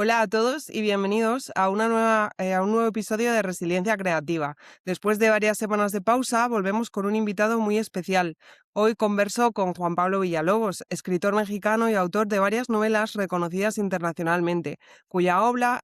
Hola a todos y bienvenidos a a un nuevo episodio de Resiliencia Creativa. Después de varias semanas de pausa, volvemos con un invitado muy especial. Hoy converso con Juan Pablo Villalobos, escritor mexicano y autor de varias novelas reconocidas internacionalmente, cuya obra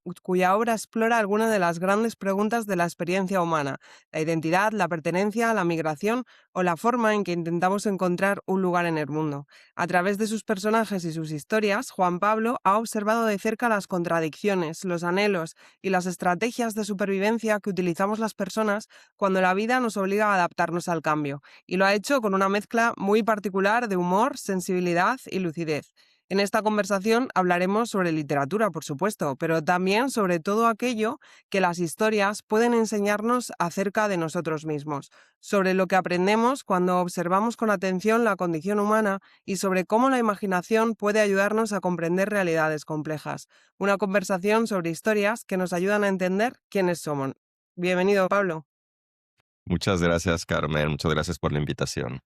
explora algunas de las grandes preguntas de la experiencia humana: la identidad, la pertenencia, la migración o la forma en que intentamos encontrar un lugar en el mundo. A través de sus personajes y sus historias, Juan Pablo ha observado de cerca las contradicciones, los anhelos y las estrategias de supervivencia que utilizamos las personas cuando la vida nos obliga a adaptarnos al cambio, y lo ha hecho con una mezcla muy particular de humor, sensibilidad y lucidez. En esta conversación hablaremos sobre literatura, por supuesto, pero también sobre todo aquello que las historias pueden enseñarnos acerca de nosotros mismos, sobre lo que aprendemos cuando observamos con atención la condición humana y sobre cómo la imaginación puede ayudarnos a comprender realidades complejas. Una conversación sobre historias que nos ayudan a entender quiénes somos. Bienvenido, Pablo. Muchas gracias, Carmen. Muchas gracias por la invitación.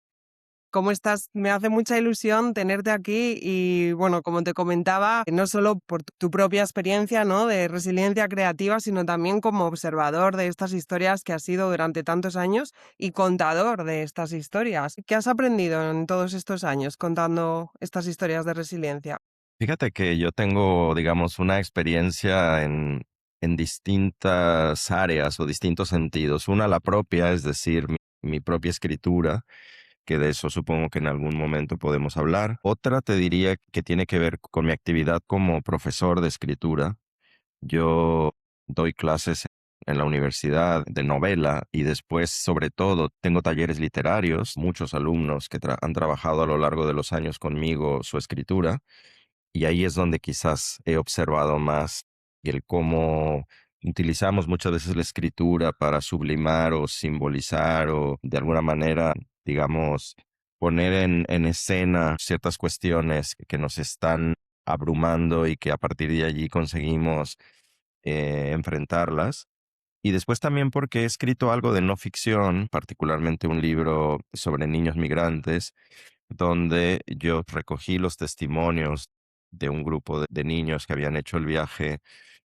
¿Cómo estás? Me hace mucha ilusión tenerte aquí y, bueno, como te comentaba, no solo por tu propia experiencia, ¿no?, de resiliencia creativa, sino también como observador de estas historias que has sido durante tantos años y contador de estas historias. ¿Qué has aprendido en todos estos años contando estas historias de resiliencia? Fíjate que yo tengo, digamos, una experiencia en distintas áreas o distintos sentidos. Una, la propia, es decir, mi propia escritura, que de eso supongo que en algún momento podemos hablar. Otra te diría que tiene que ver con mi actividad como profesor de escritura. Yo doy clases en la universidad de novela y después, sobre todo, tengo talleres literarios, muchos alumnos que han trabajado a lo largo de los años conmigo su escritura, y ahí es donde quizás he observado más el cómo utilizamos muchas veces la escritura para sublimar o simbolizar o de alguna manera, digamos, poner en escena ciertas cuestiones que nos están abrumando y que a partir de allí conseguimos enfrentarlas. Y después también porque he escrito algo de no ficción, particularmente un libro sobre niños migrantes, donde yo recogí los testimonios de un grupo de niños que habían hecho el viaje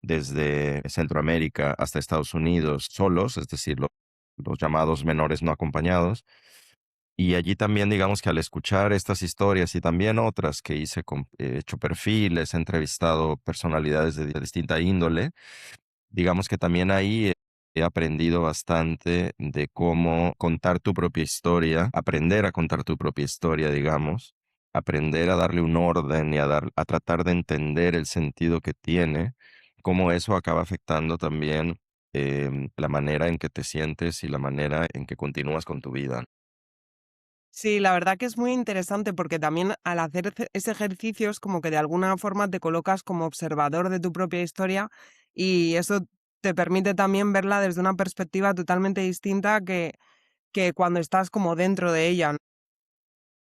desde Centroamérica hasta Estados Unidos solos, es decir, los llamados menores no acompañados. Y allí también, digamos que al escuchar estas historias y también otras que hice, he hecho perfiles, he entrevistado personalidades de distinta índole, digamos que también ahí he aprendido bastante de cómo contar tu propia historia, aprender a contar tu propia historia, digamos, aprender a darle un orden y a tratar de entender el sentido que tiene, cómo eso acaba afectando también la manera en que te sientes y la manera en que continúas con tu vida. Sí, la verdad que es muy interesante porque también al hacer ese ejercicio es como que de alguna forma te colocas como observador de tu propia historia y eso te permite también verla desde una perspectiva totalmente distinta que cuando estás como dentro de ella, ¿no?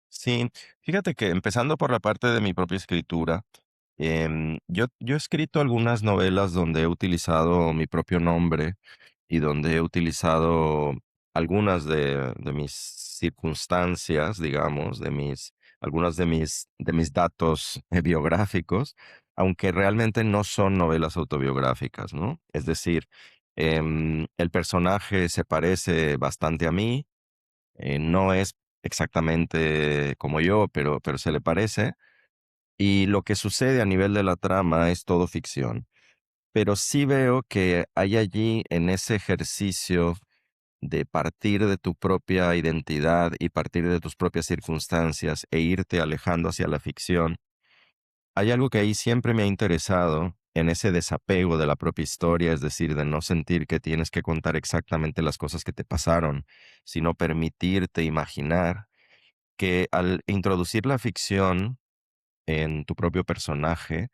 Sí, fíjate que empezando por la parte de mi propia escritura, yo he escrito algunas novelas donde he utilizado mi propio nombre y donde he utilizado algunas de mis circunstancias, digamos, algunos de mis datos biográficos, aunque realmente no son novelas autobiográficas, ¿no? Es decir, el personaje se parece bastante a mí, no es exactamente como yo, pero se le parece. Y lo que sucede a nivel de la trama es todo ficción. Pero sí veo que hay allí en ese ejercicio de partir de tu propia identidad y partir de tus propias circunstancias e irte alejando hacia la ficción, hay algo que ahí siempre me ha interesado en ese desapego de la propia historia, es decir, de no sentir que tienes que contar exactamente las cosas que te pasaron, sino permitirte imaginar que al introducir la ficción en tu propio personaje,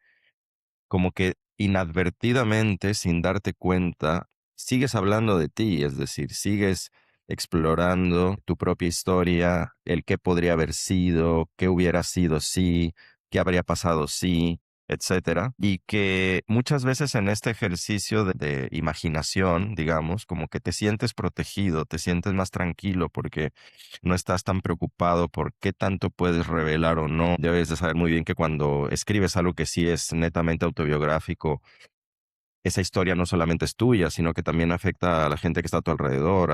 como que inadvertidamente, sin darte cuenta, sigues hablando de ti, es decir, sigues explorando tu propia historia, el qué podría haber sido, qué hubiera sido si, qué habría pasado si. etcétera, y que muchas veces en este ejercicio de imaginación, digamos, como que te sientes protegido, te sientes más tranquilo porque no estás tan preocupado por qué tanto puedes revelar o no. Debes de saber muy bien que cuando escribes algo que sí es netamente autobiográfico, esa historia no solamente es tuya, sino que también afecta a la gente que está a tu alrededor,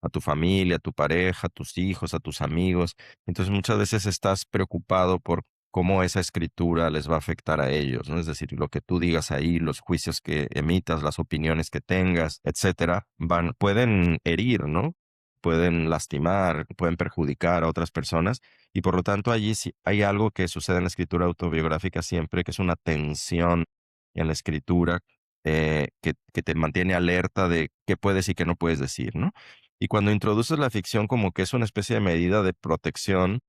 a tu familia, a tu pareja, a tus hijos, a tus amigos. Entonces muchas veces estás preocupado por cómo esa escritura les va a afectar a ellos, ¿no? Es decir, lo que tú digas ahí, los juicios que emitas, las opiniones que tengas, etcétera, pueden herir, ¿no? Pueden lastimar, pueden perjudicar a otras personas y por lo tanto allí sí hay algo que sucede en la escritura autobiográfica siempre, que es una tensión en la escritura que te mantiene alerta de qué puedes y qué no puedes decir, ¿no? Y cuando introduces la ficción como que es una especie de medida de protección,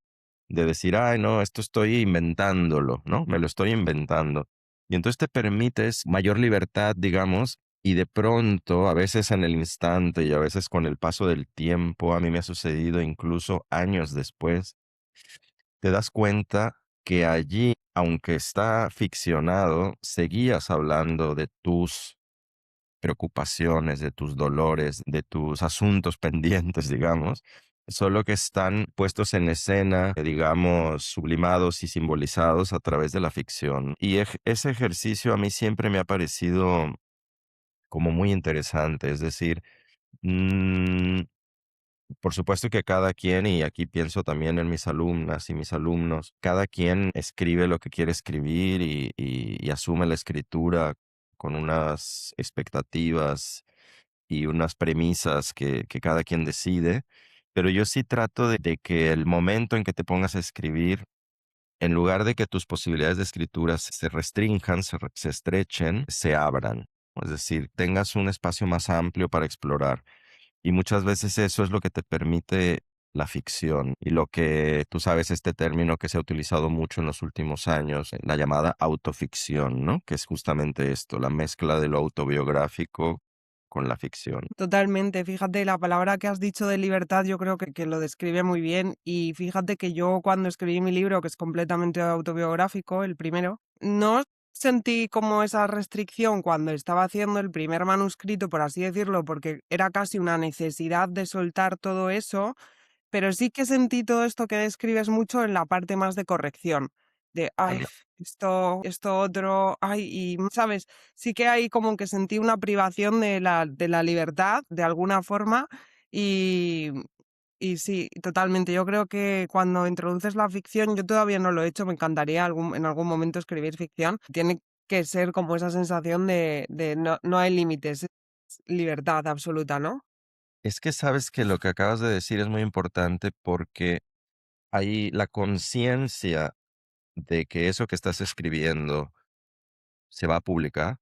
de decir, ay, no, esto estoy inventándolo, ¿no? Me lo estoy inventando. Y entonces te permites mayor libertad, digamos, y de pronto, a veces en el instante y a veces con el paso del tiempo, a mí me ha sucedido incluso años después, te das cuenta que allí, aunque está ficcionado, seguías hablando de tus preocupaciones, de tus dolores, de tus asuntos pendientes, digamos, solo que están puestos en escena, digamos, sublimados y simbolizados a través de la ficción. Y ese ejercicio a mí siempre me ha parecido como muy interesante, es decir, mm, por supuesto que cada quien, y aquí pienso también en mis alumnas y mis alumnos, cada quien escribe lo que quiere escribir y asume la escritura con unas expectativas y unas premisas que cada quien decide, pero yo sí trato de que el momento en que te pongas a escribir, en lugar de que tus posibilidades de escritura se restrinjan, se estrechen, se abran. Es decir, tengas un espacio más amplio para explorar. Y muchas veces eso es lo que te permite la ficción y lo que tú sabes, este término que se ha utilizado mucho en los últimos años, la llamada autoficción, ¿no? Que es justamente esto, la mezcla de lo autobiográfico con la ficción. Totalmente, fíjate, la palabra que has dicho de libertad yo creo que lo describe muy bien y fíjate que yo cuando escribí mi libro, que es completamente autobiográfico, el primero, no sentí como esa restricción cuando estaba haciendo el primer manuscrito, por así decirlo, porque era casi una necesidad de soltar todo eso, pero sí que sentí todo esto que describes mucho en la parte más de corrección, de, ay, Anda. esto otro, ay, y, ¿sabes? Sí que hay como que sentí una privación de la libertad, de alguna forma, y, y sí, totalmente. Yo creo que cuando introduces la ficción, yo todavía no lo he hecho, me encantaría en algún momento escribir ficción. Tiene que ser como esa sensación de no, no hay límites, es libertad absoluta, ¿no? Es que sabes que lo que acabas de decir es muy importante porque ahí la conciencia de que eso que estás escribiendo se va a publicar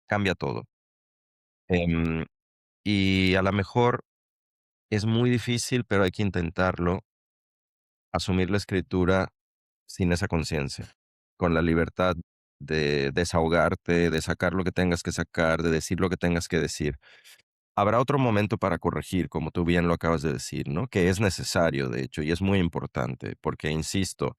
cambia todo. Em, y a lo mejor es muy difícil, pero hay que intentarlo, asumir la escritura sin esa conciencia, con la libertad de desahogarte, de sacar lo que tengas que sacar, de decir lo que tengas que decir. Habrá otro momento para corregir, como tú bien lo acabas de decir, ¿no? Que es necesario, de hecho, y es muy importante, porque, insisto,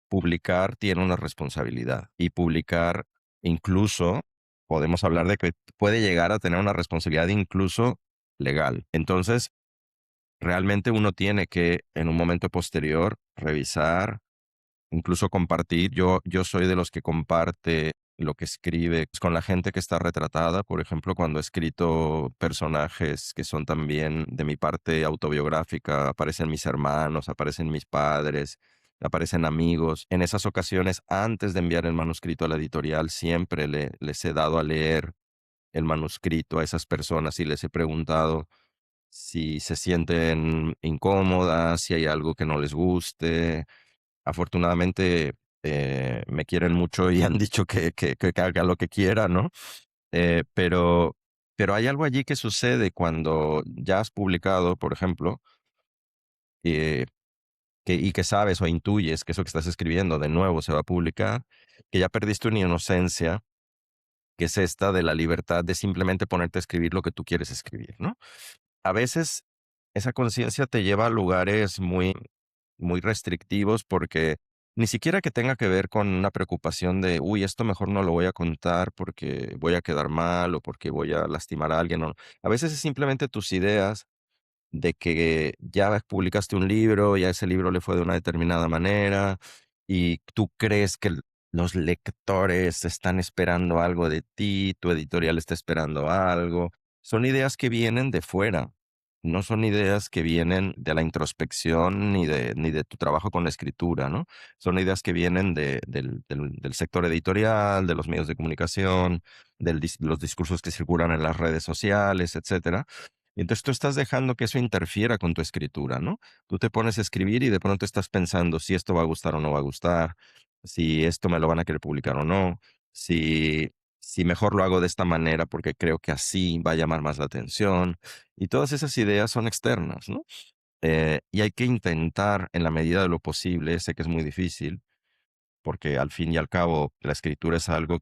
publicar tiene una responsabilidad y publicar incluso, podemos hablar de que puede llegar a tener una responsabilidad incluso legal. Entonces, realmente uno tiene que, en un momento posterior, revisar, incluso compartir. Yo soy de los que comparte lo que escribe con la gente que está retratada. Por ejemplo, cuando he escrito personajes que son también de mi parte autobiográfica, aparecen mis hermanos, aparecen mis padres, aparecen amigos. En esas ocasiones, antes de enviar el manuscrito a la editorial, siempre les he dado a leer el manuscrito a esas personas y les he preguntado si se sienten incómodas, si hay algo que no les guste. Afortunadamente, me quieren mucho y han dicho que haga lo que quiera, ¿no? Pero hay algo allí que sucede cuando ya has publicado, por ejemplo, eh, y que sabes o intuyes que eso que estás escribiendo de nuevo se va a publicar, que ya perdiste una inocencia, que es esta de la libertad de simplemente ponerte a escribir lo que tú quieres escribir, ¿no? A veces esa conciencia te lleva a lugares muy restrictivos porque Ni siquiera que tenga que ver con una preocupación de, uy, esto mejor no lo voy a contar porque voy a quedar mal o porque voy a lastimar a alguien. O a veces es simplemente tus ideas de que ya publicaste un libro, ya ese libro le fue de una determinada manera y tú crees que los lectores están esperando algo de ti, tu editorial está esperando algo. Son ideas que vienen de fuera, no son ideas que vienen de la introspección ni de tu trabajo con la escritura, ¿no? Son ideas que vienen del sector editorial, de los medios de comunicación, los discursos que circulan en las redes sociales, etcétera. Y entonces tú estás dejando que eso interfiera con tu escritura, ¿no? Tú te pones a escribir y de pronto estás pensando si esto va a gustar o no va a gustar, si esto me lo van a querer publicar o no, si, si mejor lo hago de esta manera porque creo que así va a llamar más la atención. Y todas esas ideas son externas, ¿no? Y hay que intentar, en la medida de lo posible, sé que es muy difícil, porque al fin y al cabo la escritura es algo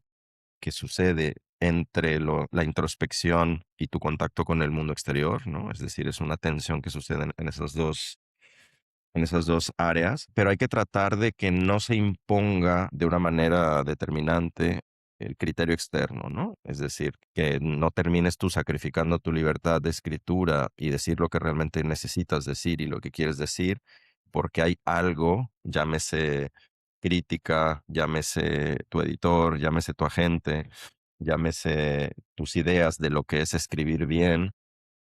que sucede entre la introspección y tu contacto con el mundo exterior, ¿no? Es decir, es una tensión que sucede en esas dos áreas, pero hay que tratar de que no se imponga de una manera determinante el criterio externo, ¿no? Es decir, que no termines tú sacrificando tu libertad de escritura y decir lo que realmente necesitas decir y lo que quieres decir, porque hay algo, llámese crítica, llámese tu editor, llámese tu agente, llámese tus ideas de lo que es escribir bien,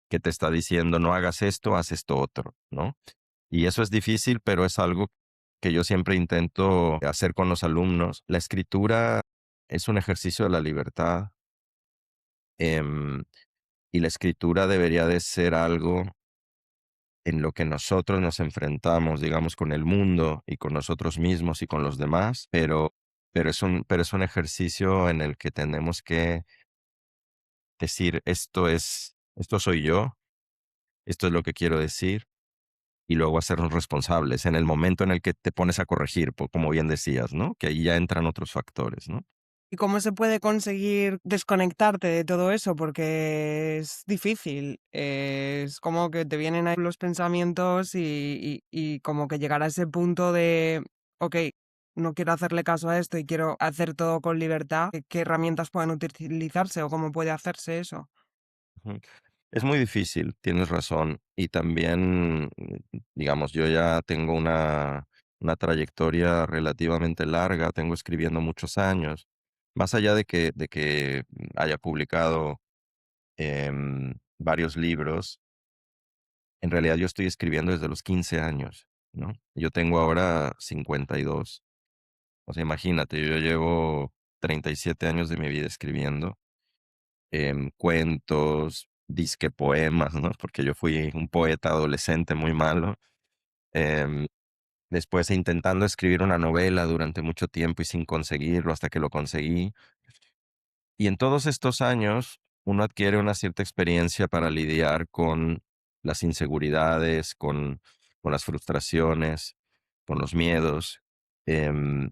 que te está diciendo no hagas esto, haz esto otro, ¿no? Y eso es difícil, pero es algo que yo siempre intento hacer con los alumnos. La escritura es un ejercicio de la libertad, em, y la escritura debería de ser algo en lo que nosotros nos enfrentamos, digamos, con el mundo y con nosotros mismos y con los demás, pero es un ejercicio en el que tenemos que decir, esto soy yo, esto es lo que quiero decir, y luego hacernos responsables en el momento en el que te pones a corregir, como bien decías, ¿no? Que ahí ya entran otros factores, ¿no? ¿Y cómo se puede conseguir desconectarte de todo eso? Porque es difícil. Es como que te vienen ahí los pensamientos y como que llegar a ese punto de, ok, no quiero hacerle caso a esto y quiero hacer todo con libertad. ¿Qué herramientas pueden utilizarse o cómo puede hacerse eso? Ujú. Es muy difícil, tienes razón. Y también, digamos, yo ya tengo una trayectoria relativamente larga, tengo escribiendo muchos años. Más allá de que haya publicado varios libros, en realidad yo estoy escribiendo desde los 15 años, ¿no? Yo tengo ahora 52. O sea, imagínate, yo llevo 37 años de mi vida escribiendo cuentos, disque poemas, ¿no? Porque yo fui un poeta adolescente muy malo. em, Después intentando escribir una novela durante mucho tiempo y sin conseguirlo hasta que lo conseguí. Y en todos estos años uno adquiere una cierta experiencia para lidiar con las inseguridades, con las frustraciones, con los miedos em,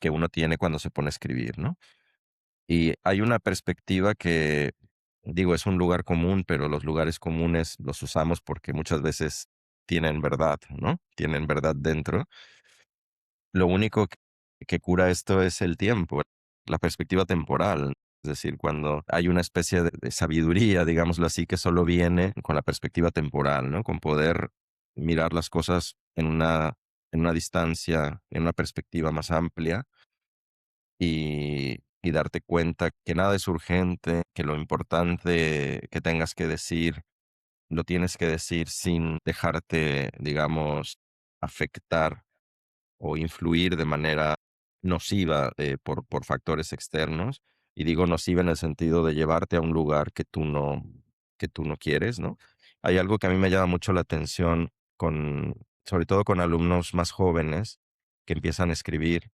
que uno tiene cuando se pone a escribir, ¿no? Y hay una perspectiva que, digo, es un lugar común, pero los lugares comunes los usamos porque muchas veces tienen verdad, ¿no? Tienen verdad dentro. Lo único que cura esto es el tiempo, la perspectiva temporal. Es decir, cuando hay una especie de sabiduría, digámoslo así, que solo viene con la perspectiva temporal, ¿no? Con poder mirar las cosas en una distancia, en una perspectiva más amplia y darte cuenta que nada es urgente, que lo importante que tengas que decir, lo tienes que decir sin dejarte, digamos, afectar o influir de manera nociva por factores externos. Y digo nociva en el sentido de llevarte a un lugar que tú no quieres, ¿no? Hay algo que a mí me llama mucho la atención sobre todo con alumnos más jóvenes que empiezan a escribir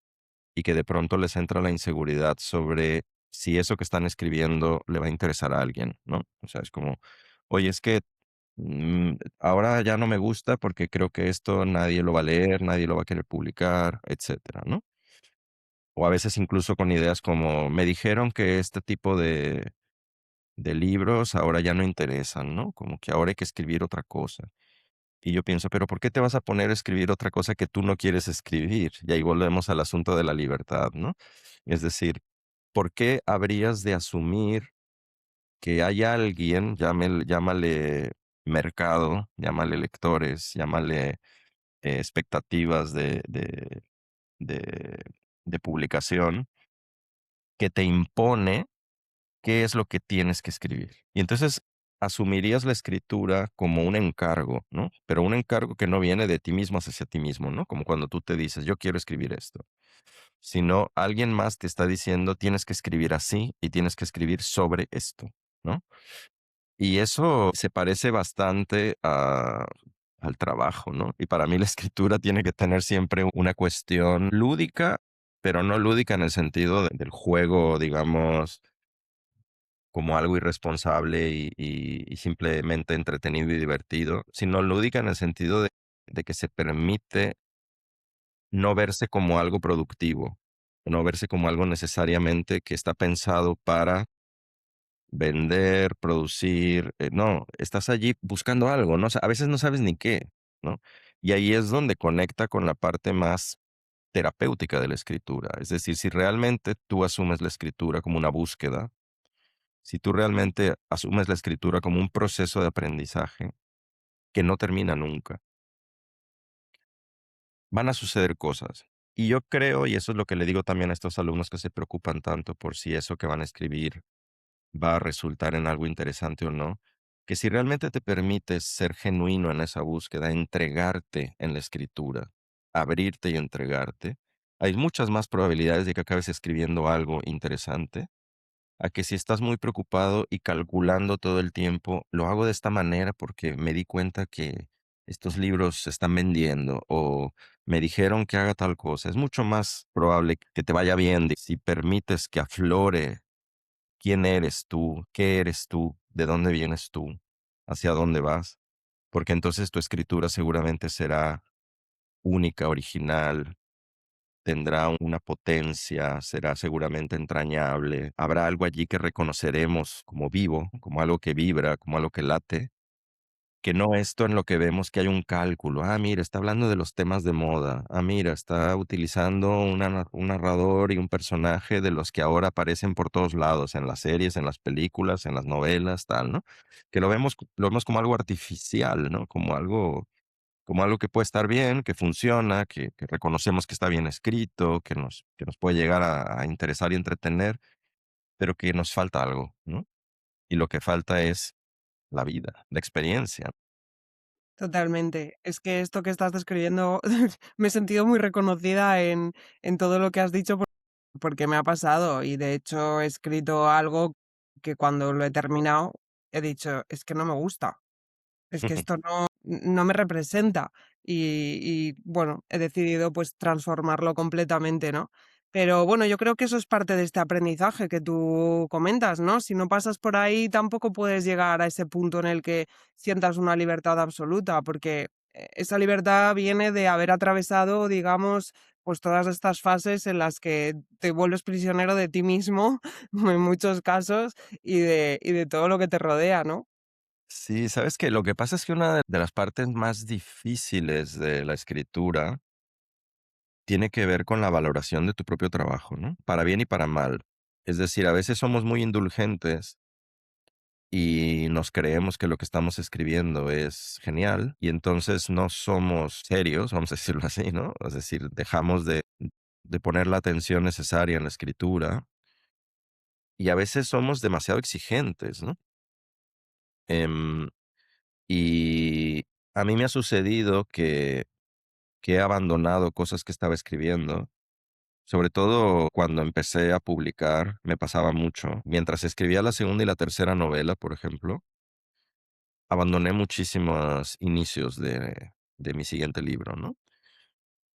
y que de pronto les entra la inseguridad sobre si eso que están escribiendo le va a interesar a alguien, ¿no? O sea, es como, oye, es que ahora ya no me gusta porque creo que esto nadie lo va a leer, nadie lo va a querer publicar, etcétera, ¿no? O a veces incluso con ideas como, me dijeron que este tipo de libros ahora ya no interesan, ¿no? Como que ahora hay que escribir otra cosa. Y yo pienso, pero ¿por qué te vas a poner a escribir otra cosa que tú no quieres escribir? Y ahí volvemos al asunto de la libertad, ¿no? Es decir, ¿por qué habrías de asumir que hay alguien, llámale mercado, llámale lectores, llámale expectativas de, de publicación, que te impone qué es lo que tienes que escribir? Y entonces asumirías la escritura como un encargo, ¿no? Pero un encargo que no viene de ti mismo hacia ti mismo, ¿no? Como cuando tú te dices, yo quiero escribir esto, sino alguien más te está diciendo, tienes que escribir así y tienes que escribir sobre esto, ¿no? Y eso se parece bastante al trabajo, ¿no? Y para mí la escritura tiene que tener siempre una cuestión lúdica, pero no lúdica en el sentido del juego, digamos, como algo irresponsable y simplemente entretenido y divertido, sino lúdica en el sentido de que se permite no verse como algo productivo, no verse como algo necesariamente que está pensado para vender, producir, no, estás allí buscando algo, ¿no? O sea, a veces no sabes ni qué, ¿no? Y ahí es donde conecta con la parte más terapéutica de la escritura. Es decir, si realmente tú asumes la escritura como una búsqueda, si tú realmente asumes la escritura como un proceso de aprendizaje que no termina nunca, van a suceder cosas. Y yo creo, y eso es lo que le digo también a estos alumnos que se preocupan tanto por si eso que van a escribir va a resultar en algo interesante o no, que si realmente te permites ser genuino en esa búsqueda, entregarte en la escritura, abrirte y entregarte, hay muchas más probabilidades de que acabes escribiendo algo interesante a que si estás muy preocupado y calculando todo el tiempo, lo hago de esta manera porque me di cuenta que estos libros se están vendiendo o me dijeron que haga tal cosa. Es mucho más probable que te vaya bien si permites que aflore quién eres tú, de dónde vienes tú, hacia dónde vas, porque entonces tu escritura seguramente será única, original, tendrá una potencia, será seguramente entrañable, habrá algo allí que reconoceremos como vivo, como algo que vibra, como algo que late, que no esto en lo que vemos que hay un cálculo. Ah, mira, está hablando de los temas de moda. Ah, mira, está utilizando un narrador y un personaje de los que ahora aparecen por todos lados, en las series, en las películas, en las novelas, tal, ¿no? Que lo vemos como algo artificial, ¿no? Como algo que puede estar bien, que funciona, que reconocemos que está bien escrito, que nos puede llegar a interesar y entretener, pero que nos falta algo, ¿no? Y lo que falta es la vida, la experiencia. Totalmente. Es que esto que estás describiendo me he sentido muy reconocida en todo lo que has dicho porque me ha pasado y de hecho he escrito algo que cuando lo he terminado he dicho, es que no me gusta. Es que esto no me representa y, bueno, he decidido, pues, transformarlo completamente, ¿no? Pero, bueno, yo creo que eso es parte de este aprendizaje que tú comentas, ¿no? Si no pasas por ahí, tampoco puedes llegar a ese punto en el que sientas una libertad absoluta, porque, esa libertad viene de haber atravesado, digamos, pues, todas estas fases en las que te vuelves prisionero de ti mismo, en muchos casos, y de todo lo que te rodea, ¿no? Sí, sabes que lo que pasa es que una de las partes más difíciles de la escritura tiene que ver con la valoración de tu propio trabajo, ¿no? Para bien y para mal. Es decir, a veces somos muy indulgentes y nos creemos que lo que estamos escribiendo es genial y entonces no somos serios, vamos a decirlo así, ¿no? Es decir, dejamos de poner la atención necesaria en la escritura y a veces somos demasiado exigentes, ¿no? Em, y a mí me ha sucedido que he abandonado cosas que estaba escribiendo, sobre todo cuando empecé a publicar, me pasaba mucho. Mientras escribía la segunda y la tercera novela, por ejemplo, abandoné muchísimos inicios de mi siguiente libro, ¿no?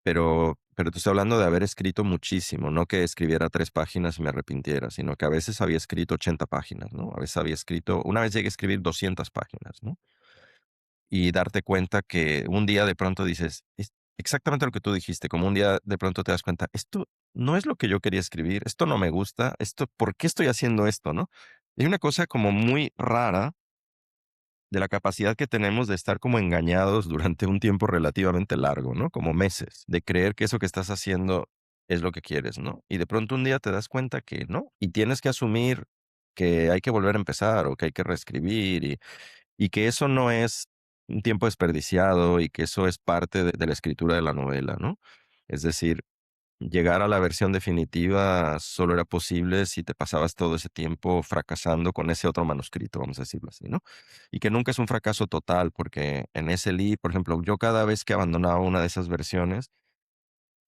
Pero te estoy hablando de haber escrito muchísimo, no que escribiera 3 páginas y me arrepintiera, sino que a veces había escrito 80 páginas, ¿no? A veces había escrito una vez llegué a escribir 200 páginas, ¿no? Y darte cuenta que un día de pronto dices, es exactamente lo que tú dijiste, como un día de pronto te das cuenta, esto no es lo que yo quería escribir, esto no me gusta, esto, ¿por qué estoy haciendo esto, no? Hay una cosa como muy rara de la capacidad que tenemos de estar como engañados durante un tiempo relativamente largo, ¿no? Como meses, de creer que eso que estás haciendo es lo que quieres, ¿no? Y de pronto un día te das cuenta que no, y tienes que asumir que hay que volver a empezar o que hay que reescribir y que eso no es un tiempo desperdiciado y que eso es parte de la escritura de la novela, ¿no? Es decir, llegar a la versión definitiva solo era posible si te pasabas todo ese tiempo fracasando con ese otro manuscrito, vamos a decirlo así, ¿no? Y que nunca es un fracaso total, porque en ese libro, por ejemplo, yo cada vez que abandonaba una de esas versiones,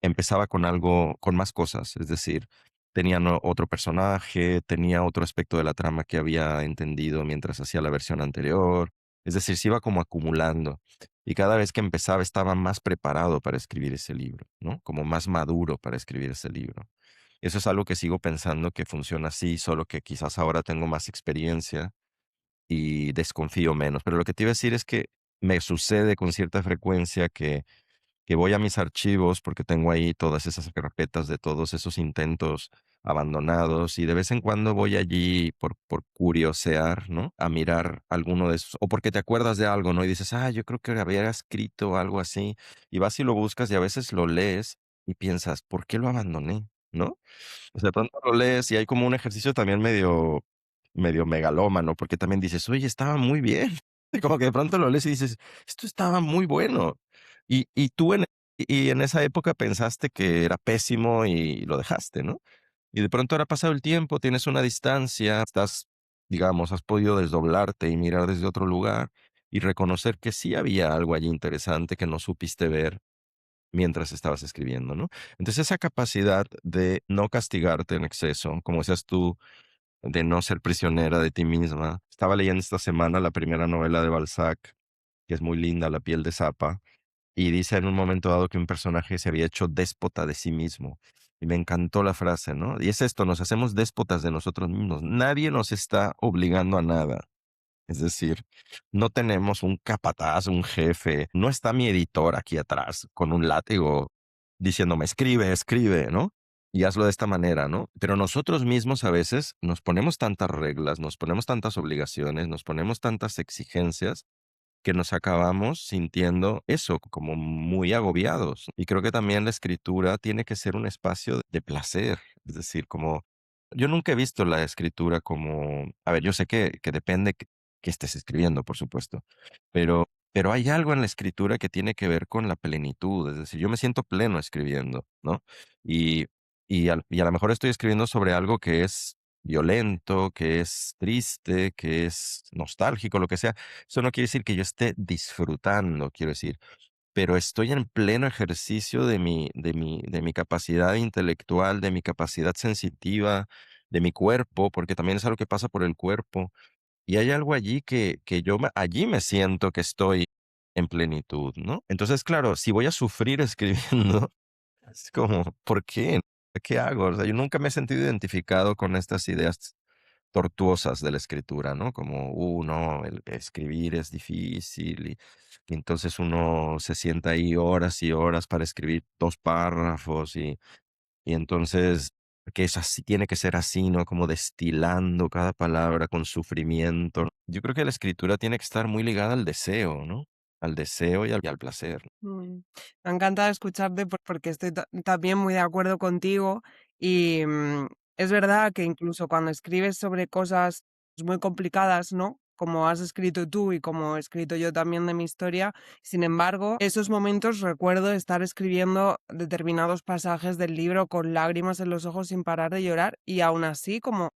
empezaba con algo, con más cosas, es decir, tenía otro personaje, tenía otro aspecto de la trama que había entendido mientras hacía la versión anterior, es decir, se iba como acumulando. Y cada vez que empezaba estaba más preparado para escribir ese libro, ¿no? Como más maduro para escribir ese libro. Eso es algo que sigo pensando que funciona así, solo que quizás ahora tengo más experiencia y desconfío menos. Pero lo que te iba a decir es que me sucede con cierta frecuencia que voy a mis archivos porque tengo ahí todas esas carpetas de todos esos intentos abandonados y de vez en cuando voy allí por curiosear, ¿no? A mirar alguno de esos, o porque te acuerdas de algo, ¿no? Y dices, ah, yo creo que había escrito algo así, y vas y lo buscas y a veces lo lees y piensas, ¿por qué lo abandoné? ¿No? O sea, de pronto lo lees y hay como un ejercicio también medio megalómano, porque también dices, oye, estaba muy bien. Como que de pronto lo lees y dices, esto estaba muy bueno. Y tú y en esa época pensaste que era pésimo y lo dejaste, ¿no? Y de pronto ahora ha pasado el tiempo, tienes una distancia, estás, digamos, has podido desdoblarte y mirar desde otro lugar y reconocer que sí había algo allí interesante que no supiste ver mientras estabas escribiendo, ¿no? Entonces, esa capacidad de no castigarte en exceso, como decías tú, de no ser prisionera de ti misma. Estaba leyendo esta semana la primera novela de Balzac, que es muy linda, La piel de Zapa, y dice en un momento dado que un personaje se había hecho déspota de sí mismo. Y me encantó la frase, ¿no? Y es esto, nos hacemos déspotas de nosotros mismos. Nadie nos está obligando a nada. Es decir, no tenemos un capataz, un jefe, no está mi editor aquí atrás con un látigo diciéndome, escribe, escribe, ¿no? Y hazlo de esta manera, ¿no? Pero nosotros mismos a veces nos ponemos tantas reglas, nos ponemos tantas obligaciones, nos ponemos tantas exigencias que nos acabamos sintiendo eso, como muy agobiados. Y creo que también la escritura tiene que ser un espacio de placer, es decir, como yo nunca he visto la escritura como, a ver, yo sé que depende que estés escribiendo, por supuesto, pero hay algo en la escritura que tiene que ver con la plenitud, es decir, yo me siento pleno escribiendo, ¿no? Y, y a lo mejor estoy escribiendo sobre algo que es violento, que es triste, que es nostálgico, lo que sea. Eso no quiere decir que yo esté disfrutando, quiero decir, pero estoy en pleno ejercicio de mi capacidad intelectual, de mi capacidad sensitiva, de mi cuerpo, porque también es algo que pasa por el cuerpo. Y hay algo allí que allí me siento que estoy en plenitud, ¿no? Entonces, claro, si voy a sufrir escribiendo, es como, ¿por qué? ¿Qué hago? O sea, yo nunca me he sentido identificado con estas ideas tortuosas de la escritura, ¿no? Como, no, el escribir es difícil y entonces uno se sienta ahí horas y horas para escribir 2 párrafos y entonces que es así, tiene que ser así, ¿no? Como destilando cada palabra con sufrimiento. Yo creo que la escritura tiene que estar muy ligada al deseo, ¿no? Al deseo y al placer. Mm, Me encanta escucharte porque estoy también muy de acuerdo contigo y es verdad que incluso cuando escribes sobre cosas muy complicadas, ¿no? Como has escrito tú y como he escrito yo también de mi historia, sin embargo, esos momentos recuerdo estar escribiendo determinados pasajes del libro con lágrimas en los ojos sin parar de llorar y aún así como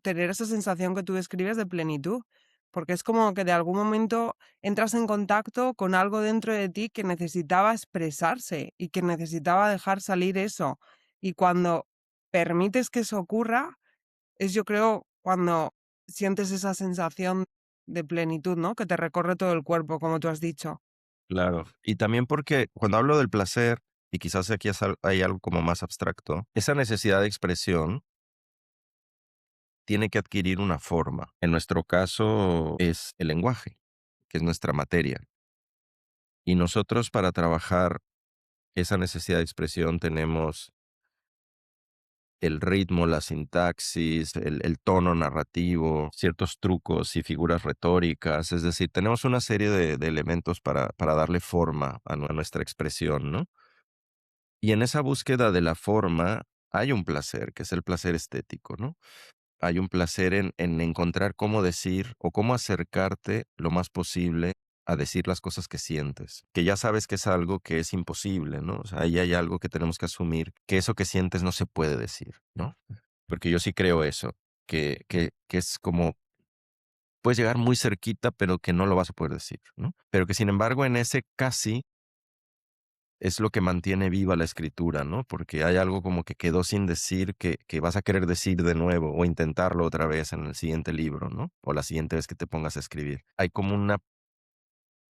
tener esa sensación que tú describes de plenitud, porque es como que de algún momento entras en contacto con algo dentro de ti que necesitaba expresarse y que necesitaba dejar salir eso. Y cuando permites que eso ocurra, es yo creo cuando sientes esa sensación de plenitud, ¿no? Que te recorre todo el cuerpo, como tú has dicho. Claro. Y también porque cuando hablo del placer, y quizás aquí hay algo como más abstracto, esa necesidad de expresión tiene que adquirir una forma. En nuestro caso es el lenguaje, que es nuestra materia. Y nosotros para trabajar esa necesidad de expresión tenemos el ritmo, la sintaxis, el tono narrativo, ciertos trucos y figuras retóricas. Es decir, tenemos una serie de elementos para darle forma a nuestra expresión, ¿no? Y en esa búsqueda de la forma hay un placer, que es el placer estético, ¿no? Hay un placer en encontrar cómo decir o cómo acercarte lo más posible a decir las cosas que sientes, que ya sabes que es algo que es imposible, ¿no? O sea, ahí hay algo que tenemos que asumir, que eso que sientes no se puede decir, ¿no? Porque yo sí creo eso, que es como, puedes llegar muy cerquita, pero que no lo vas a poder decir, ¿no? Pero que sin embargo en ese casi es lo que mantiene viva la escritura, ¿no? Porque hay algo como que quedó sin decir que vas a querer decir de nuevo o intentarlo otra vez en el siguiente libro, ¿no? O la siguiente vez que te pongas a escribir. Hay como una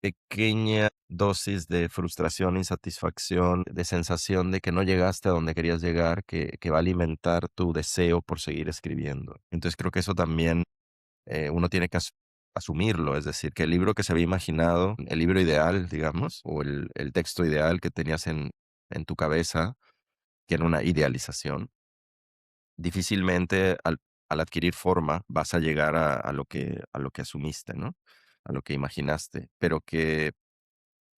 pequeña dosis de frustración, insatisfacción, de sensación de que no llegaste a donde querías llegar, que va a alimentar tu deseo por seguir escribiendo. Entonces creo que eso también uno tiene que asumirlo, es decir, que el libro que se había imaginado, el libro ideal, digamos, o el texto ideal que tenías en tu cabeza, que era una idealización, difícilmente al adquirir forma vas a llegar a lo que asumiste, ¿no? A lo que imaginaste, pero que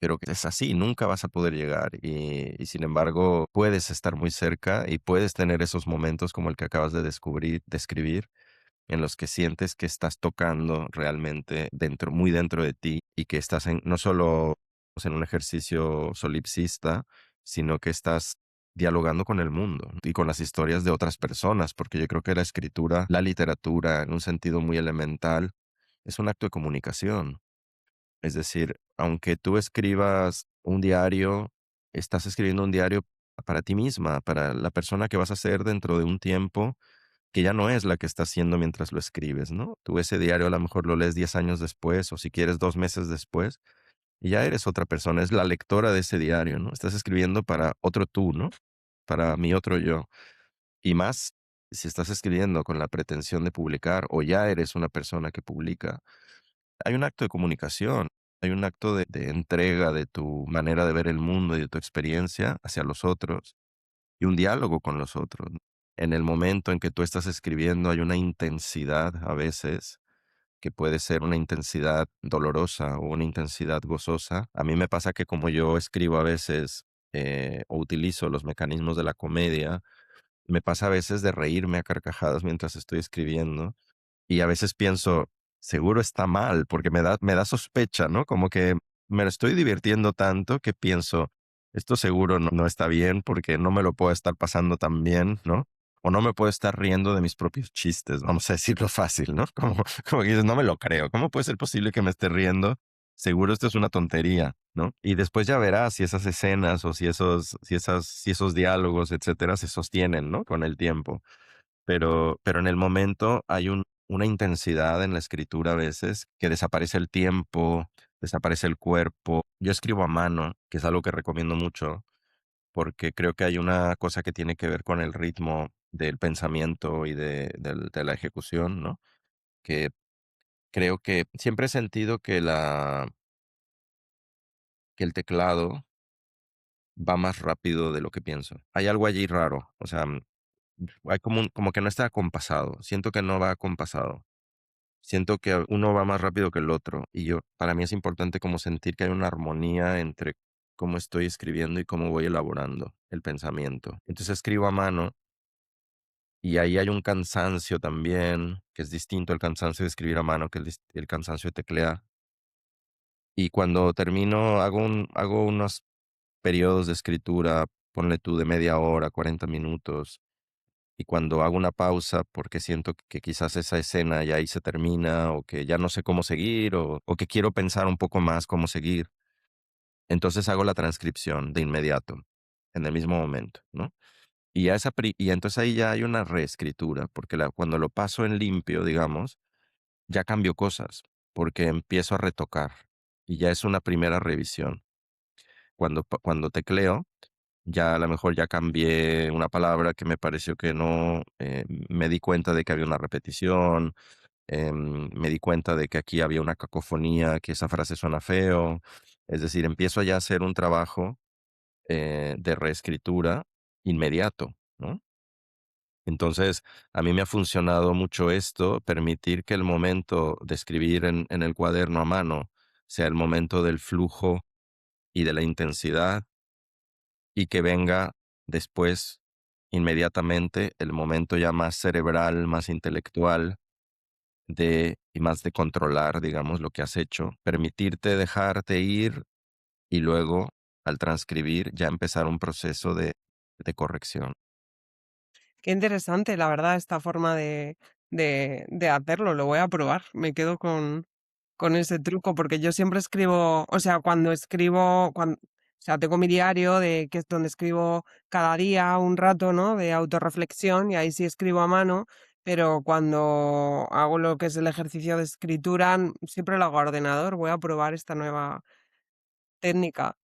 es así, nunca vas a poder llegar y sin embargo puedes estar muy cerca y puedes tener esos momentos como el que acabas de describir, en los que sientes que estás tocando realmente dentro, muy dentro de ti y que estás no solo en un ejercicio solipsista, sino que estás dialogando con el mundo y con las historias de otras personas, porque yo creo que la escritura, la literatura, en un sentido muy elemental, es un acto de comunicación. Es decir, aunque tú escribas un diario, estás escribiendo un diario para ti misma, para la persona que vas a ser dentro de un tiempo que ya no es la que estás haciendo mientras lo escribes, ¿no? Tú ese diario a lo mejor lo lees 10 años después, o si quieres 2 meses después, y ya eres otra persona, es la lectora de ese diario, ¿no? Estás escribiendo para otro tú, ¿no? Para mi otro yo. Y más si estás escribiendo con la pretensión de publicar, o ya eres una persona que publica, hay un acto de comunicación, hay un acto de entrega de tu manera de ver el mundo y de tu experiencia hacia los otros y un diálogo con los otros. En el momento en que tú estás escribiendo hay una intensidad a veces que puede ser una intensidad dolorosa o una intensidad gozosa. A mí me pasa que como yo escribo a veces o utilizo los mecanismos de la comedia, me pasa a veces de reírme a carcajadas mientras estoy escribiendo y a veces pienso, seguro está mal, porque me da sospecha, ¿no? Como que me lo estoy divirtiendo tanto que pienso, esto seguro no está bien porque no me lo puedo estar pasando tan bien, ¿no? O no me puedo estar riendo de mis propios chistes, vamos a decirlo fácil, ¿no? Como que dices, no me lo creo. ¿Cómo puede ser posible que me esté riendo? Seguro esto es una tontería, ¿no? Y después ya verás si esas escenas o si esos diálogos, etcétera, se sostienen, ¿no? Con el tiempo. Pero en el momento hay una intensidad en la escritura a veces que desaparece el tiempo, desaparece el cuerpo. Yo escribo a mano, que es algo que recomiendo mucho, porque creo que hay una cosa que tiene que ver con el ritmo del pensamiento y de la ejecución, ¿no? Que creo que siempre he sentido que el teclado va más rápido de lo que pienso. Hay algo allí raro, o sea, hay como que no está acompasado. Siento que no va acompasado. Siento que uno va más rápido que el otro y para mí es importante como sentir que hay una armonía entre cómo estoy escribiendo y cómo voy elaborando el pensamiento. Entonces escribo a mano y ahí hay un cansancio también, que es distinto al cansancio de escribir a mano que el cansancio de teclear. Y cuando termino, hago unos periodos de escritura, ponle tú de media hora, 40 minutos, y cuando hago una pausa porque siento que quizás esa escena ya ahí se termina o que ya no sé cómo seguir o que quiero pensar un poco más cómo seguir, entonces hago la transcripción de inmediato, en el mismo momento, ¿no? Y entonces ahí ya hay una reescritura, porque cuando lo paso en limpio, digamos, ya cambio cosas, porque empiezo a retocar y ya es una primera revisión. Cuando tecleo, ya a lo mejor ya cambié una palabra que me pareció que no, me di cuenta de que había una repetición, me di cuenta de que aquí había una cacofonía, que esa frase suena feo. Es decir, empiezo ya a hacer un trabajo de reescritura inmediato, ¿no? Entonces, a mí me ha funcionado mucho esto, permitir que el momento de escribir en el cuaderno a mano sea el momento del flujo y de la intensidad, y que venga después, inmediatamente, el momento ya más cerebral, más intelectual, y más de controlar, digamos, lo que has hecho, permitirte dejarte ir y luego, al transcribir, ya empezar un proceso de corrección. Qué interesante, la verdad, esta forma de hacerlo, lo voy a probar. Me quedo con ese truco, porque yo siempre escribo, o sea, cuando escribo, o sea, tengo mi diario de que es donde escribo cada día un rato, ¿no? De autorreflexión y ahí sí escribo a mano, pero cuando hago lo que es el ejercicio de escritura, siempre lo hago a ordenador. Voy a probar esta nueva técnica.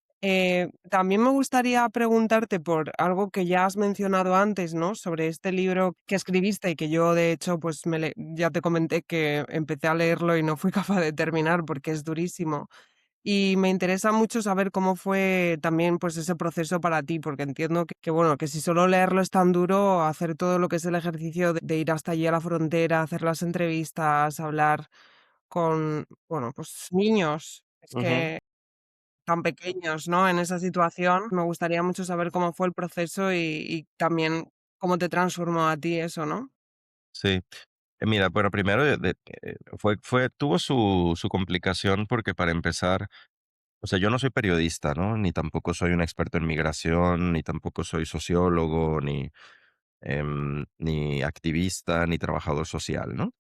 También me gustaría preguntarte por algo que ya has mencionado antes, ¿no? Sobre este libro que escribiste y que yo, de hecho, pues ya te comenté que empecé a leerlo y no fui capaz de terminar porque es durísimo. Y me interesa mucho saber cómo fue también pues ese proceso para ti, porque entiendo bueno, que si solo leerlo es tan duro, hacer todo lo que es el ejercicio de ir hasta allí a la frontera, hacer las entrevistas, hablar con, bueno, pues niños. Es Ujú. que tan pequeños, ¿no? En esa situación. Me gustaría mucho saber cómo fue el proceso y también cómo te transformó a ti eso, ¿no? Sí. Mira, bueno, primero tuvo su complicación porque para empezar, o sea, yo no soy periodista, ¿no? Ni tampoco soy un experto en migración, ni tampoco soy sociólogo, ni activista, ni trabajador social, ¿no?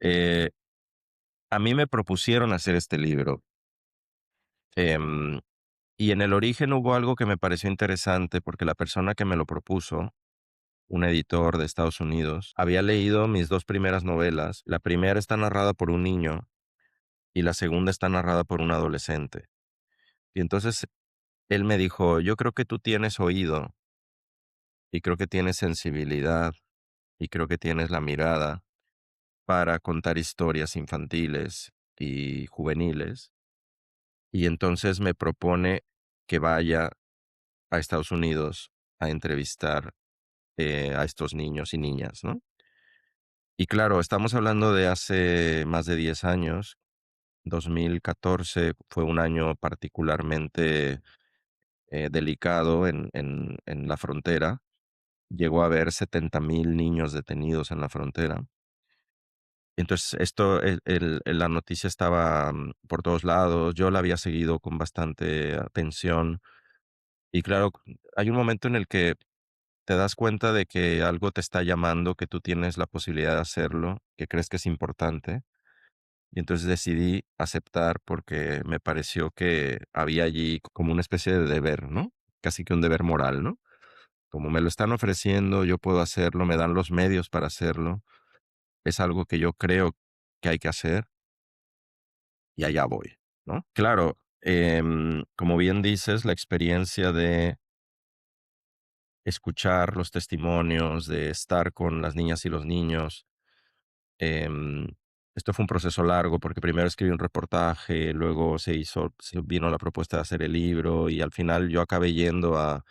Eh, a mí me propusieron hacer este libro. em, y en el origen hubo algo que me pareció interesante porque la persona que me lo propuso, un editor de Estados Unidos, había leído mis 2 primeras novelas. La primera está narrada por un niño y la segunda está narrada por un adolescente. Y entonces él me dijo: "Yo creo que tú tienes oído y creo que tienes sensibilidad y creo que tienes la mirada para contar historias infantiles y juveniles". Y entonces me propone que vaya a Estados Unidos a entrevistar, a estos niños y niñas, ¿no? Y claro, estamos hablando de hace más de 10 años. 2014 fue un año particularmente, delicado en la frontera. Llegó a haber 70,000 niños detenidos en la frontera. Entonces, esto, la noticia estaba, por todos lados. Yo la había seguido con bastante atención. Y claro, hay un momento en el que te das cuenta de que algo te está llamando, que tú tienes la posibilidad de hacerlo, que crees que es importante. Y entonces decidí aceptar porque me pareció que había allí como una especie de deber, ¿no? Casi que un deber moral, ¿no? Como me lo están ofreciendo, yo puedo hacerlo, me dan los medios para hacerlo, es algo que yo creo que hay que hacer y allá voy, ¿no? Claro, como bien dices, la experiencia de escuchar los testimonios, de estar con las niñas y los niños. Em, Esto fue un proceso largo porque primero escribí un reportaje, luego vino la propuesta de hacer el libro y al final yo acabé yendo a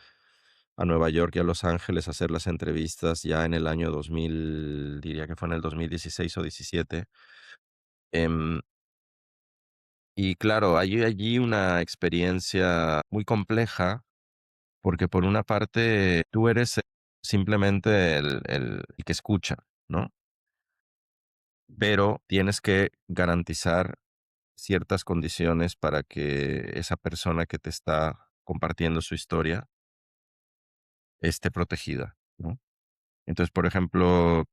Nueva York y a Los Ángeles a hacer las entrevistas ya en el año 2000, diría que fue en el 2016 o 17. Em, y claro, hay allí una experiencia muy compleja porque por una parte tú eres simplemente el que escucha, ¿no? Pero tienes que garantizar ciertas condiciones para que esa persona que te está compartiendo su historia esté protegida, ¿no? Entonces, por ejemplo,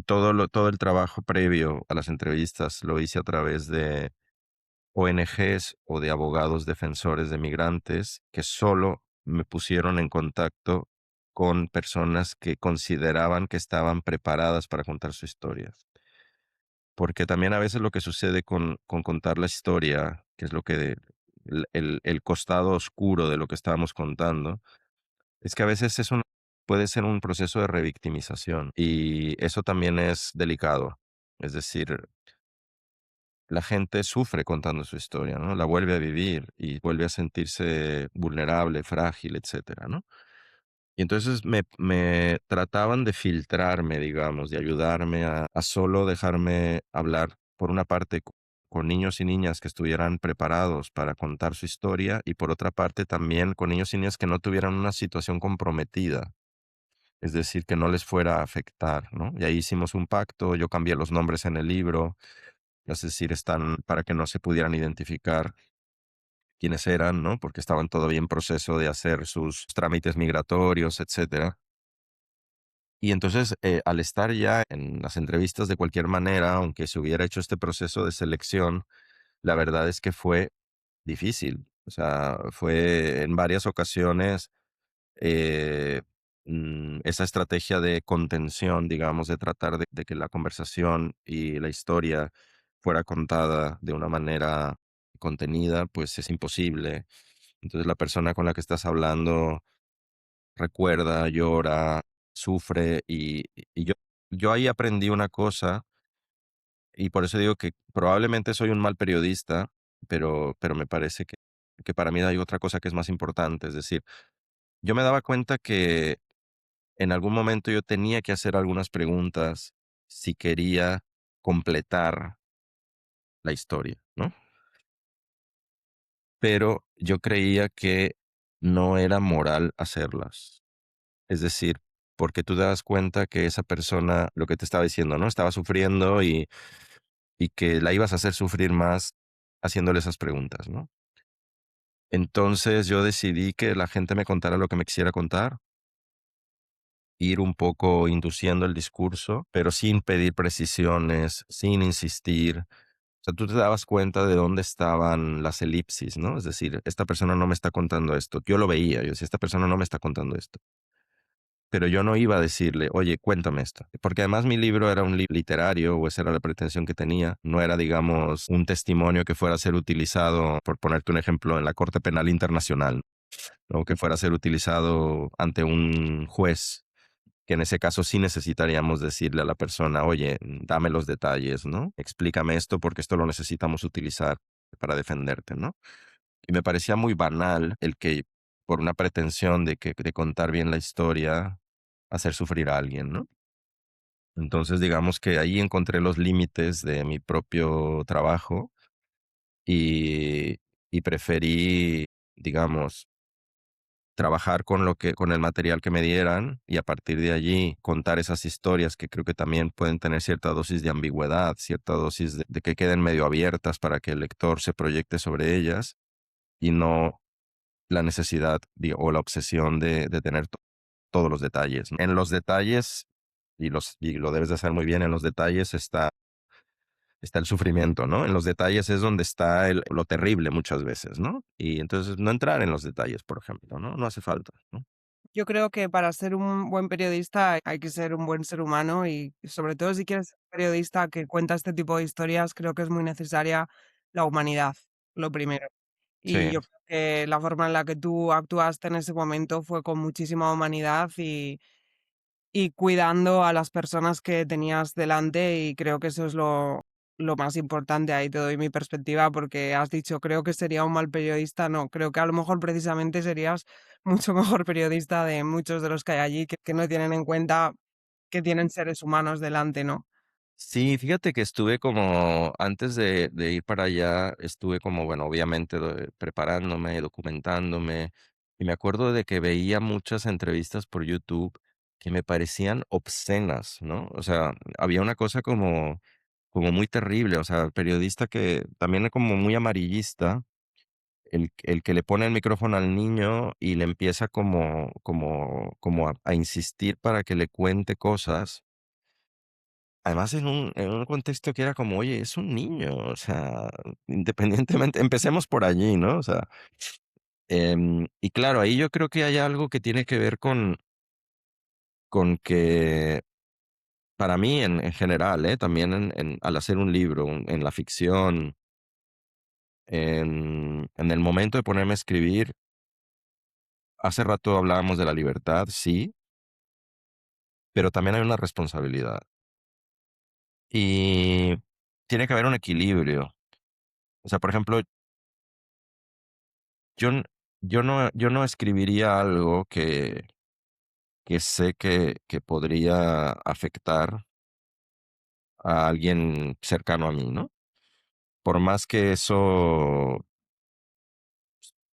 todo el trabajo previo a las entrevistas lo hice a través de ONGs o de abogados defensores de migrantes que solo me pusieron en contacto con personas que consideraban que estaban preparadas para contar su historia. Porque también a veces lo que sucede con contar la historia, que es lo que el costado oscuro de lo que estábamos contando, es que a veces puede ser un proceso de revictimización y eso también es delicado. Es decir, la gente sufre contando su historia, ¿no? La vuelve a vivir y vuelve a sentirse vulnerable, frágil, etcétera, ¿no? Y entonces me trataban de filtrarme, digamos, de ayudarme a solo dejarme hablar, por una parte, con niños y niñas que estuvieran preparados para contar su historia, y por otra parte también con niños y niñas que no tuvieran una situación comprometida, es decir, que no les fuera a afectar, ¿no? Y ahí hicimos un pacto, yo cambié los nombres en el libro, es decir, están para que no se pudieran identificar quiénes eran, ¿no? Porque estaban todavía en proceso de hacer sus trámites migratorios, etcétera. Y entonces, al estar ya en las entrevistas de cualquier manera, aunque se hubiera hecho este proceso de selección, la verdad es que fue difícil. O sea, fue en varias ocasiones eh, esa estrategia de contención, digamos, de tratar de que la conversación y la historia fuera contada de una manera contenida, pues es imposible. Entonces la persona con la que estás hablando recuerda, llora, sufre y yo ahí aprendí una cosa y por eso digo que probablemente soy un mal periodista, pero me parece que para mí hay otra cosa que es más importante. Es decir, yo me daba cuenta que en algún momento yo tenía que hacer algunas preguntas si quería completar la historia, ¿no? Pero yo creía que no era moral hacerlas. Es decir, porque tú te das cuenta que esa persona, lo que te estaba diciendo, ¿no? Estaba sufriendo y que la ibas a hacer sufrir más haciéndole esas preguntas, ¿no? Entonces yo decidí que la gente me contara lo que me quisiera contar, ir un poco induciendo el discurso, pero sin pedir precisiones, sin insistir. O sea, tú te dabas cuenta de dónde estaban las elipsis, ¿no? Es decir, esta persona no me está contando esto. Yo lo veía, yo decía, esta persona no me está contando esto. Pero yo no iba a decirle: "Oye, cuéntame esto", porque además mi libro era un libro literario, o esa era la pretensión que tenía, no era, digamos, un testimonio que fuera a ser utilizado, por ponerte un ejemplo, en la Corte Penal Internacional, o que fuera a ser utilizado ante un juez, que en ese caso sí necesitaríamos decirle a la persona: "Oye, dame los detalles, ¿no? Explícame esto, porque esto lo necesitamos utilizar para defenderte", ¿no? Y me parecía muy banal el que, por una pretensión de contar bien la historia, hacer sufrir a alguien, ¿no? Entonces, digamos que ahí encontré los límites de mi propio trabajo y y preferí, digamos, trabajar con el material que me dieran y a partir de allí contar esas historias que creo que también pueden tener cierta dosis de ambigüedad, cierta dosis de que queden medio abiertas para que el lector se proyecte sobre ellas y no la necesidad, o la obsesión de tener todos los detalles. En los detalles, y lo debes de hacer muy bien, en los detalles está el sufrimiento, ¿no? En los detalles es donde está lo terrible muchas veces, ¿no? Y entonces no entrar en los detalles, por ejemplo, ¿no? No hace falta, ¿no? Yo creo que para ser un buen periodista hay que ser un buen ser humano y sobre todo si quieres ser un periodista que cuenta este tipo de historias, creo que es muy necesaria la humanidad, lo primero. Y Sí. yo creo que la forma en la que tú actuaste en ese momento fue con muchísima humanidad y cuidando a las personas que tenías delante, y creo que eso es lo más importante. Ahí te doy mi perspectiva, porque has dicho: "Creo que sería un mal periodista". No, creo que a lo mejor precisamente serías mucho mejor periodista de muchos de los que hay allí, que no tienen en cuenta que tienen seres humanos delante, ¿no? Sí, fíjate que estuve como, antes de ir para allá, estuve como, bueno, obviamente preparándome, documentándome, y me acuerdo de que veía muchas entrevistas por YouTube que me parecían obscenas, ¿no? O sea, había una cosa como muy terrible, o sea, el periodista que también es como muy amarillista, el que le pone el micrófono al niño y le empieza como a insistir para que le cuente cosas. Además, en un contexto que era como, oye, es un niño, o sea, independientemente, empecemos por allí, ¿no? O sea, y claro, ahí yo creo que hay algo que tiene que ver con que, para mí en general, también al hacer un libro, en la ficción, en el momento de ponerme a escribir, hace rato hablábamos de la libertad, sí, pero también hay una responsabilidad. Y tiene que haber un equilibrio. O sea, por ejemplo, Yo n yo no escribiría algo que sé que podría afectar a alguien cercano a mí, ¿no? Por más que eso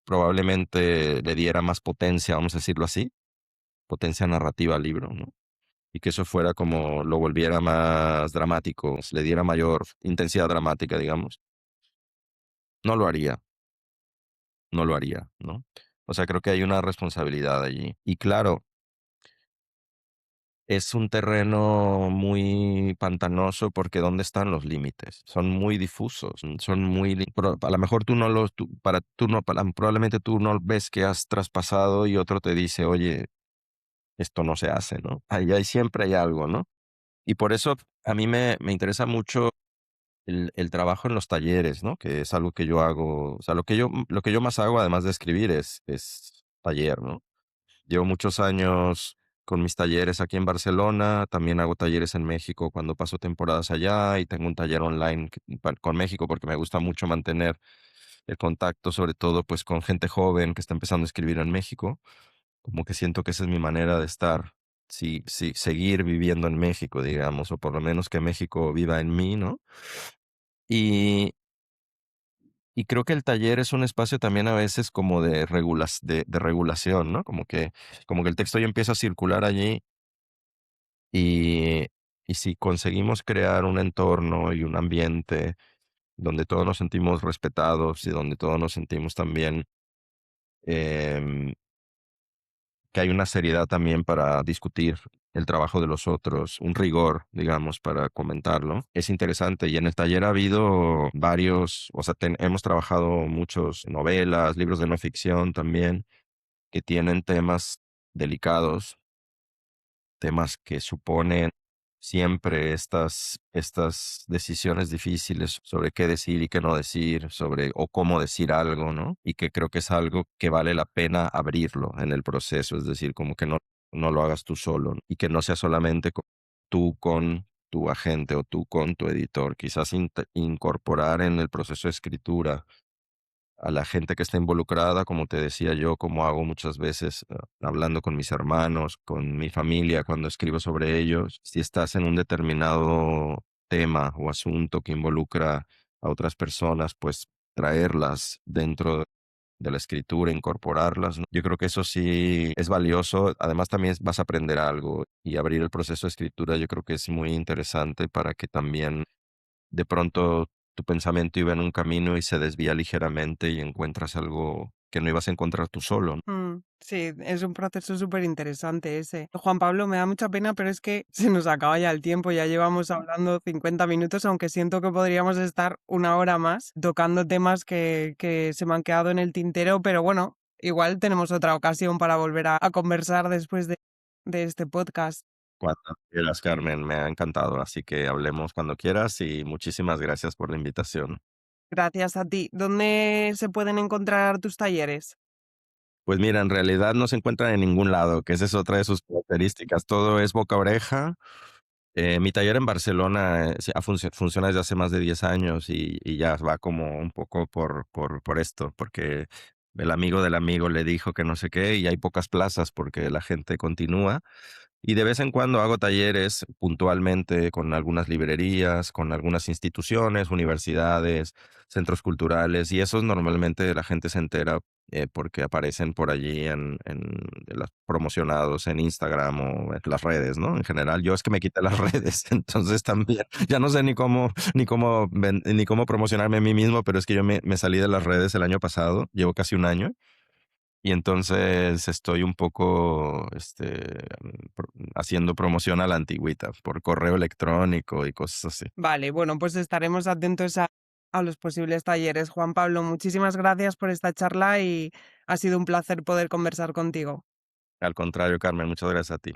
probablemente le diera más potencia, vamos a decirlo así, potencia narrativa al libro, ¿no? Y que eso fuera como lo volviera más dramático, le diera mayor intensidad dramática, digamos, no lo haría, no lo haría, ¿no? O sea, creo que hay una responsabilidad allí. Y claro, es un terreno muy pantanoso porque ¿dónde están los límites? Son muy difusos, son muy, a lo mejor tú no los, tú no, probablemente tú no ves que has traspasado y otro te dice, oye, esto no se hace, ¿no? Ahí siempre hay algo, ¿no? Y por eso a mí me interesa mucho el trabajo en los talleres, ¿no? Que es algo que yo hago, o sea, lo que yo más hago, además de escribir, es taller, ¿no? Llevo muchos años con mis talleres aquí en Barcelona, también hago talleres en México cuando paso temporadas allá y tengo un taller online con México porque me gusta mucho mantener el contacto, sobre todo pues con gente joven que está empezando a escribir en México, como que siento que esa es mi manera de estar, sí, sí, seguir viviendo en México, digamos, o por lo menos que México viva en mí, ¿no? Y, y creo que el taller es un espacio también a veces como de regulación, ¿no? Como que el texto ya empieza a circular allí y, y si conseguimos crear un entorno y un ambiente donde todos nos sentimos respetados y donde todos nos sentimos también em, que hay una seriedad también para discutir el trabajo de los otros, un rigor, digamos, para comentarlo. Es interesante y en el taller ha habido varios, o sea, hemos trabajado muchos novelas, libros de no ficción también, que tienen temas delicados, temas que suponen siempre estas decisiones difíciles sobre qué decir y qué no decir, sobre o cómo decir algo, ¿no? Y que creo que es algo que vale la pena abrirlo en el proceso, es decir, como que no lo hagas tú solo, ¿no? Y que no sea solamente tú con tu agente o tú con tu editor, quizás incorporar en el proceso de escritura a la gente que está involucrada, como te decía yo, como hago muchas veces hablando con mis hermanos, con mi familia, cuando escribo sobre ellos. Si estás en un determinado tema o asunto que involucra a otras personas, pues traerlas dentro de la escritura, incorporarlas, ¿no? Yo creo que eso sí es valioso. Además, también vas a aprender algo y abrir el proceso de escritura, yo creo que es muy interesante para que también de pronto tu pensamiento iba en un camino y se desvía ligeramente y encuentras algo que no ibas a encontrar tú solo, ¿no? Sí, es un proceso súper interesante ese. Juan Pablo, me da mucha pena, pero es que se nos acaba ya el tiempo. Ya llevamos hablando 50 minutos, aunque siento que podríamos estar una hora más tocando temas que se me han quedado en el tintero, pero bueno, igual tenemos otra ocasión para volver a conversar después de este podcast. Cuando quieras, Carmen, me ha encantado, así que hablemos cuando quieras y muchísimas gracias por la invitación. Gracias a ti. ¿Dónde se pueden encontrar tus talleres? Pues mira, en realidad no se encuentran en ningún lado, que esa es otra de sus características. Todo es boca a oreja. Mi taller en Barcelona sí, funciona desde hace más de 10 años y ya va como un poco por esto, porque el amigo del amigo le dijo que no sé qué y hay pocas plazas porque la gente continúa. Y de vez en cuando hago talleres puntualmente con algunas librerías, con algunas instituciones, universidades, centros culturales, y esos normalmente la gente se entera porque aparecen por allí promocionados en Instagram o en las redes, ¿no? En general, yo es que me quité las redes, entonces también ya no sé ni cómo promocionarme a mí mismo, pero es que yo me salí de las redes el año pasado, llevo casi un año. Y entonces estoy un poco, haciendo promoción a la antigüita por correo electrónico y cosas así. Vale, bueno, pues estaremos atentos a los posibles talleres. Juan Pablo, muchísimas gracias por esta charla y ha sido un placer poder conversar contigo. Al contrario, Carmen, muchas gracias a ti.